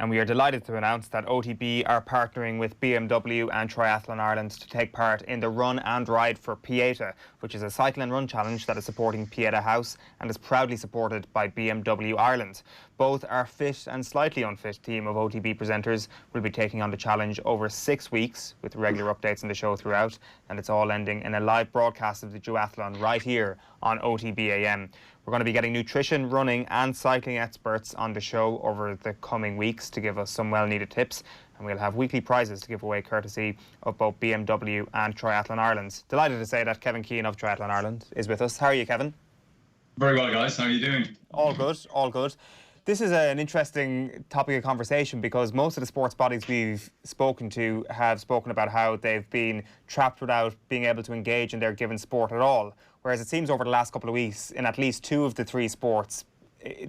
And we are delighted to announce that OTB are partnering with BMW and Triathlon Ireland to take part in the Run and Ride for Pieta, which is a cycle and run challenge that is supporting Pieta House and is proudly supported by BMW Ireland. Both our fit and slightly unfit team of OTB presenters will be taking on the challenge over 6 weeks, with regular updates on the show throughout, and it's all ending in a live broadcast of the duathlon right here on OTB AM. We're going to be getting nutrition, running and cycling experts on the show over the coming weeks to give us some well-needed tips, and we'll have weekly prizes to give away courtesy of both BMW and Triathlon Ireland. Delighted to say that Kevin Keane of Triathlon Ireland is with us. How are you, Kevin? Very well, guys. How are you doing? All good, all good. This is an interesting topic of conversation because most of the sports bodies we've spoken to have spoken about how they've been trapped without being able to engage in their given sport at all. Whereas it seems over the last couple of weeks, in at least 2 of the 3 sports,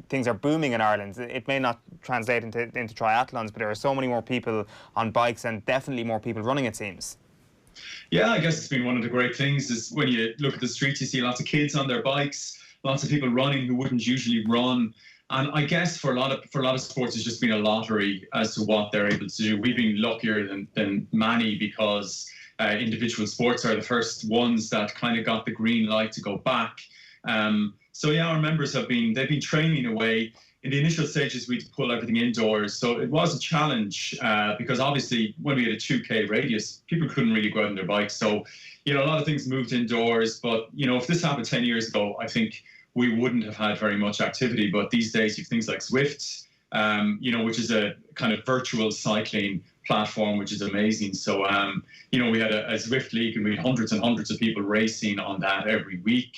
things are booming in Ireland. It may not translate into triathlons, but there are so many more people on bikes and definitely more people running, it seems. Yeah, I guess it's been one of the great things is when you look at the streets, you see lots of kids on their bikes, lots of people running who wouldn't usually run. And I guess for a lot of sports, it's just been a lottery as to what they're able to do. We've been luckier than many because individual sports are the first ones that kind of got the green light to go back. So yeah, our members they've been training away. In the initial stages, we had to pull everything indoors. So it was a challenge because obviously when we had a 2K radius, people couldn't really go out on their bikes. So, a lot of things moved indoors. But, if this happened 10 years ago, I think we wouldn't have had very much activity. But these days, you have things like Zwift, which is a kind of virtual cycling platform, which is amazing. So, we had a Zwift league and we had hundreds and hundreds of people racing on that every week.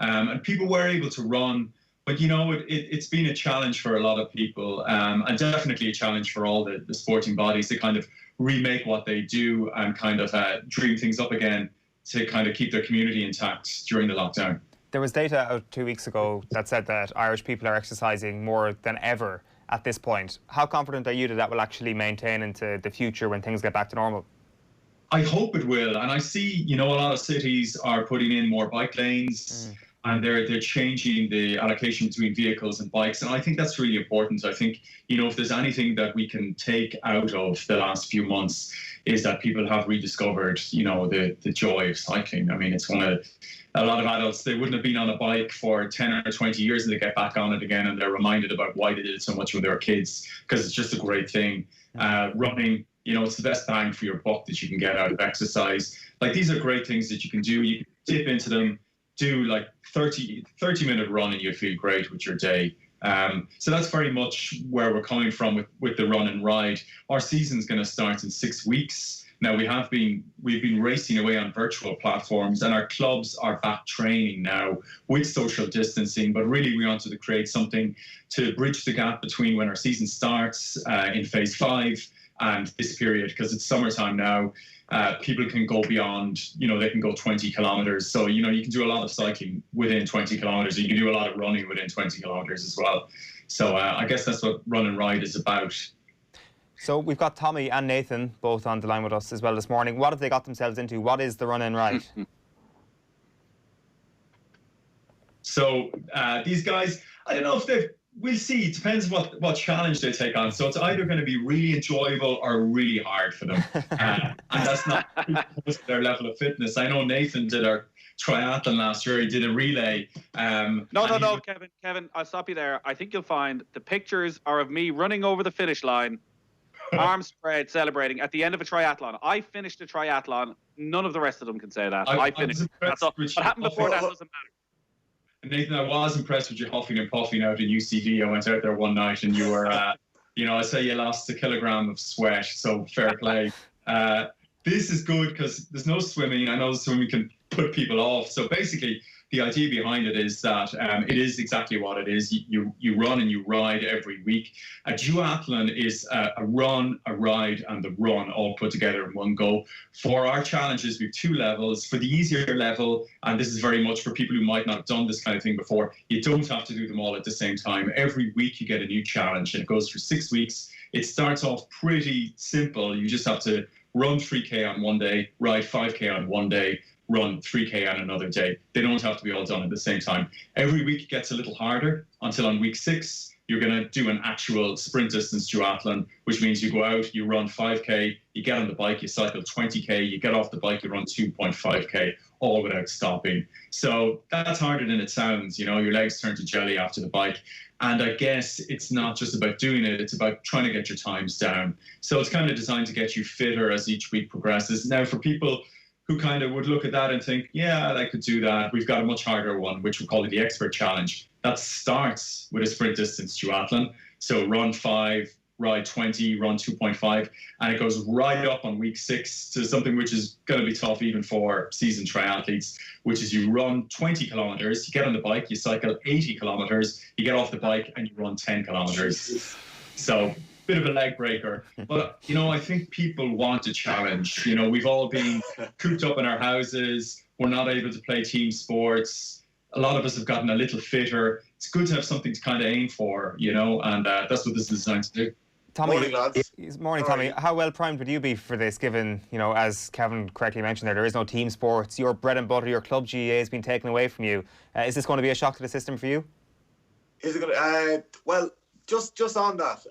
And people were able to run. But, it's been a challenge for a lot of people and definitely a challenge for all the sporting bodies to kind of remake what they do and kind of dream things up again to kind of keep their community intact during the lockdown. There was data out 2 weeks ago that said that Irish people are exercising more than ever at this point. How confident are you that will actually maintain into the future when things get back to normal? I hope it will. And I see, a lot of cities are putting in more bike lanes. And they're changing the allocation between vehicles and bikes. And I think that's really important. I think, if there's anything that we can take out of the last few months is that people have rediscovered, the joy of cycling. I mean, it's a lot of adults, they wouldn't have been on a bike for 10 or 20 years and they get back on it again and they're reminded about why they did it so much when they were kids, because it's just a great thing. Running, it's the best bang for your buck that you can get out of exercise. Like, these are great things that you can do. You can dip into them, do like 30-minute run and you feel great with your day. So that's very much where we're coming from with the run and ride. Our season's going to start in 6 weeks. Now we've been racing away on virtual platforms and our clubs are back training now with social distancing, but really we wanted to create something to bridge the gap between when our season starts in phase 5 and this period, because it's summertime now. People can go beyond, they can go 20 kilometres. So, you can do a lot of cycling within 20 kilometres. You can do a lot of running within 20 kilometres as well. So I guess that's what Run and Ride is about. So we've got Tommy and Nathan both on the line with us as well this morning. What have they got themselves into? What is the Run and Ride? So these guys, I don't know if we'll see. It depends what challenge they take on. So it's either going to be really enjoyable or really hard for them. And that's not their level of fitness. I know Nathan did our triathlon last year. He did a relay. No, Kevin, I'll stop you there. I think you'll find the pictures are of me running over the finish line, arms spread, celebrating at the end of a triathlon. I finished a triathlon. None of the rest of them can say that. I finished. That's all. What happened before that doesn't matter. Nathan, I was impressed with you huffing and puffing out in UCD. I went out there one night and you were, I say you lost a kilogram of sweat, so fair play. This is good because there's no swimming. I know swimming can put people off. So basically, the idea behind it is that it is exactly what it is. You run and you ride every week. A duathlon is a run, a ride, and the run all put together in one go. For our challenges, we have 2 levels. For the easier level, and this is very much for people who might not have done this kind of thing before, you don't have to do them all at the same time. Every week you get a new challenge, and it goes for 6 weeks. It starts off pretty simple. You just have to run 3K on one day, ride 5K on one day, run 3K on another day. They don't have to be all done at the same time. Every week it gets a little harder until on week 6, you're going to do an actual sprint distance duathlon, which means you go out, you run 5K, you get on the bike, you cycle 20K, you get off the bike, you run 2.5K, all without stopping. So that's harder than it sounds. You know, your legs turn to jelly after the bike. And I guess it's not just about doing it, it's about trying to get your times down. So it's kind of designed to get you fitter as each week progresses. Now, for people who kind of would look at that and think, yeah, I could do that, we've got a much harder one, which we call it the Expert Challenge. That starts with a sprint distance duathlon. So run 5, ride 20, run 2.5, and it goes right up on week 6 to something which is going to be tough even for seasoned triathletes, which is you run 20 kilometers, you get on the bike, you cycle 80 kilometers, you get off the bike and you run 10 kilometers. So bit of a leg breaker. But, you know, I think people want a challenge. You know, we've all been cooped up in our houses. We're not able to play team sports. A lot of us have gotten a little fitter. It's good to have something to kind of aim for, you know, and that's what this is designed to do. Tommy, morning, lads. Morning, Tommy. How well primed would you be for this, given, you know, as Kevin correctly mentioned there is no team sports, your bread and butter, your club GAA has been taken away from you. Is this going to be a shock to the system for you? Is it going to, well, just on that,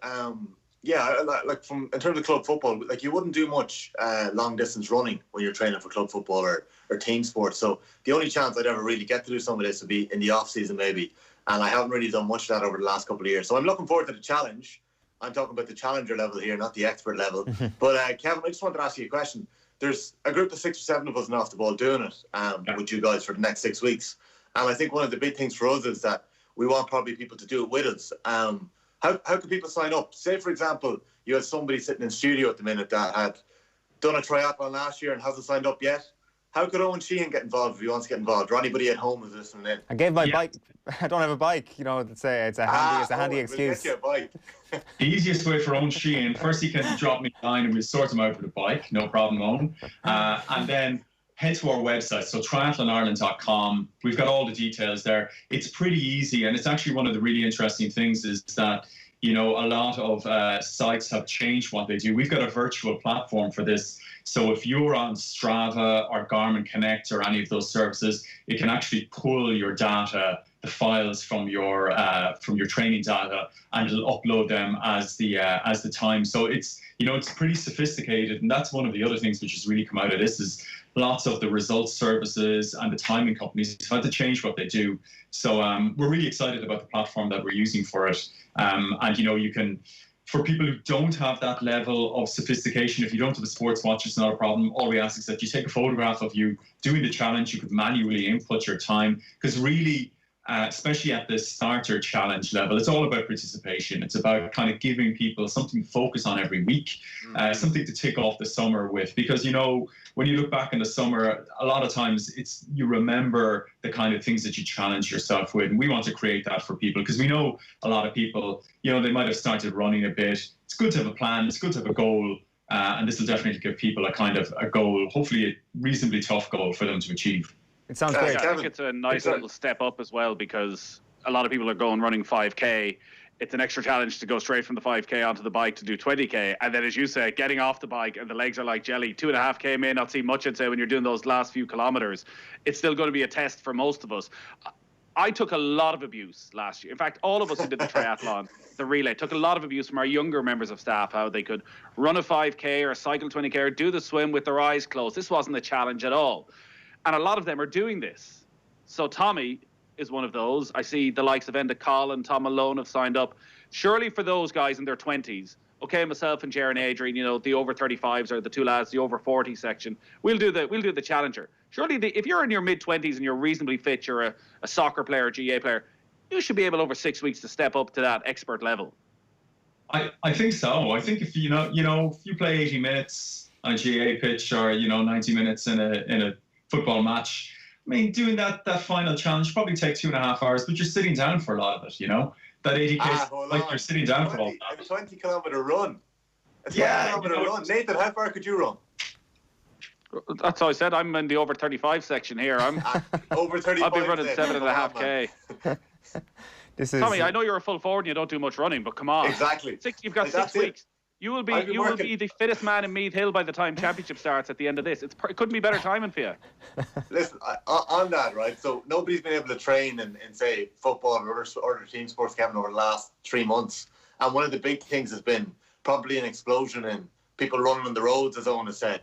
yeah, like in terms of club football, like you wouldn't do much long distance running when you're training for club football or team sports. So the only chance I'd ever really get to do some of this would be in the off season maybe. And I haven't really done much of that over the last couple of years. So I'm looking forward to the challenge. I'm talking about the challenger level here, not the expert level. But Kevin, I just wanted to ask you a question. There's a group of 6 or 7 of us in Off the Ball doing it with you guys for the next 6 weeks. And I think one of the big things for us is that we want probably people to do it with us. How can people sign up? Say, for example, you have somebody sitting in studio at the minute that had done a triathlon last year and hasn't signed up yet. How could Owen Sheehan get involved if he wants to get involved, or anybody at home who's listening in? I gave my bike. I don't have a bike. You know, it's a handy excuse. We'll get you a bike. The easiest way for Owen Sheehan, first he can drop me a line and we'll sort him out with a bike, no problem, Owen. And then head to our website, so triathlonireland.com. We've got all the details there. It's pretty easy, and it's actually one of the really interesting things is that, you know, a lot of sites have changed what they do. We've got a virtual platform for this. So if you're on Strava or Garmin Connect or any of those services, it can actually pull your data, the files from your training data, and it'll upload them as the time. So it's, you know, it's pretty sophisticated, and that's one of the other things which has really come out of this is lots of the results services and the timing companies have had to change what they do. So we're really excited about the platform that we're using for it. And, you know, you can, for people who don't have that level of sophistication, if you don't have a sports watch, it's not a problem. All we ask is that you take a photograph of you doing the challenge. You could manually input your time, because really, especially at the starter challenge level, it's all about participation. It's about kind of giving people something to focus on every week, something to tick off the summer with. Because, you know, when you look back in the summer, a lot of times it's you remember the kind of things that you challenge yourself with. And we want to create that for people, because we know a lot of people, you know, they might have started running a bit. It's good to have a plan. It's good to have a goal. And this will definitely give people a kind of a goal, hopefully a reasonably tough goal for them to achieve. It sounds great. I think it's a nice little step up as well, because a lot of people are going running 5K. It's an extra challenge to go straight from the 5K onto the bike to do 20K. And then, as you say, getting off the bike and the legs are like jelly. 2.5K may not seem much, I'd say, when you're doing those last few kilometers. It's still going to be a test for most of us. I took a lot of abuse last year. In fact, all of us who did the triathlon, the relay, took a lot of abuse from our younger members of staff, how they could run a 5K or cycle 20K or do the swim with their eyes closed. This wasn't a challenge at all. And a lot of them are doing this. So Tommy is one of those. I see the likes of Enda Call and Tom Malone have signed up. Surely for those guys in their 20s, okay, myself and Jaron Adrian, you know, the over 35s are the two lads, the over 40 section. We'll do the challenger. Surely if you're in your mid 20s and you're reasonably fit, you're a soccer player, GA player, you should be able over 6 weeks to step up to that expert level. I think so. I think if you play 80 minutes on a GA pitch, or 90 minutes in a football match, I mean, doing that final challenge probably takes 2.5 hours, but you're sitting down for a lot of it, you know? That 80K, like you're sitting down for all that. A 20-kilometre run. A 20-kilometre run. Nathan, how far could you run? That's all I said. I'm in the over 35 section here. I'm over 35. I'll be running 7.5K. This is Tommy, I know you're a full forward and you don't do much running, but come on. Exactly. You've got 6 weeks. You will be the fittest man in Meath Hill by the time championship starts at the end of this. It couldn't be better timing for you. Listen, on that, right? So nobody's been able to train in say, football or other team sports, Kevin, over the last 3 months. And one of the big things has been probably an explosion in people running on the roads, as Owen has said.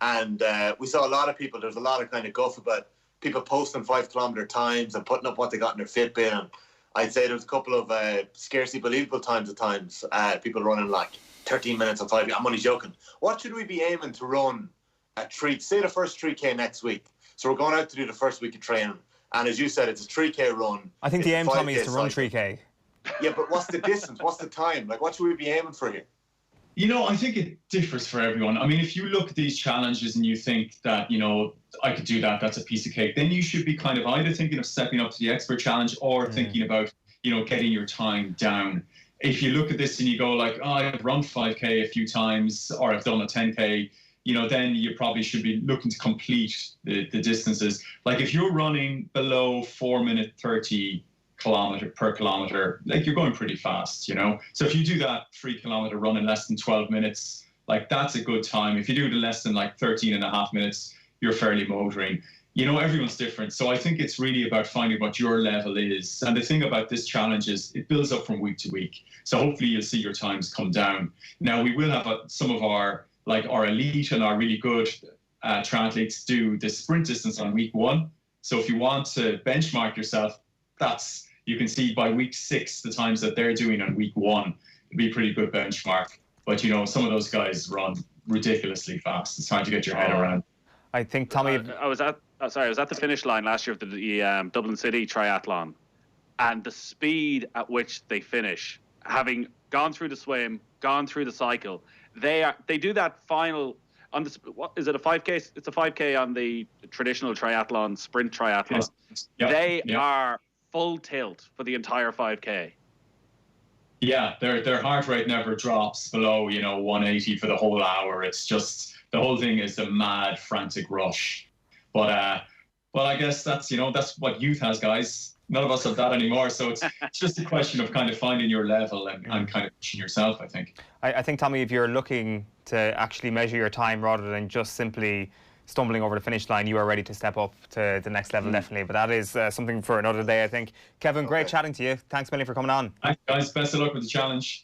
And we saw a lot of people, there's a lot of kind of guff about people posting 5-kilometre times and putting up what they got in their Fitbit. And I'd say there's a couple of scarcely believable times at times, people running like 13 minutes on 5. I'm only joking. What should we be aiming to run at say the first 3K next week? So we're going out to do the first week of training. And as you said, it's a 3K run. I think the aim, Tommy, is to run 3K. Yeah, but what's the distance? What's the time? Like, what should we be aiming for here? You know, I think it differs for everyone. I mean, if you look at these challenges and you think that, you know, I could do that, that's a piece of cake, then you should be kind of either thinking of stepping up to the expert challenge or thinking about, you know, getting your time down. If you look at this and you go like, oh, I've run 5K a few times or I've done a 10K, you know, then you probably should be looking to complete the distances. Like if you're running below 4:30 per kilometre, like you're going pretty fast, you know. So if you do that 3-kilometre run in less than 12 minutes, like that's a good time. If you do it in less than like 13.5 minutes, you're fairly motoring. You know, everyone's different. So I think it's really about finding what your level is. And the thing about this challenge is it builds up from week to week. So hopefully you'll see your times come down. Now, we will have some of our elite and our really good triathletes do the sprint distance on week 1. So if you want to benchmark yourself, you can see by week 6, the times that they're doing on week 1, it'd be a pretty good benchmark. But, you know, some of those guys run ridiculously fast. It's hard to get your head around. I think, Tommy... I was at the finish line last year of the Dublin City Triathlon, and the speed at which they finish, having gone through the swim, gone through the cycle, they do that final on the, what is it, a 5K? It's a 5K on the traditional triathlon, sprint triathlon. Yes. They are full tilt for the entire 5K. Yeah, their heart rate never drops below, you know, 180 for the whole hour. It's just, the whole thing is a mad, frantic rush. But well, I guess that's what youth has, guys. None of us have that anymore. So it's just a question of kind of finding your level and kind of pushing yourself, I think. I think, Tommy, if you're looking to actually measure your time rather than just simply stumbling over the finish line, you are ready to step up to the next level, definitely. But that is something for another day, I think. Kevin, great chatting to you. Thanks, Millie, for coming on. Thanks, guys. Best of luck with the challenge.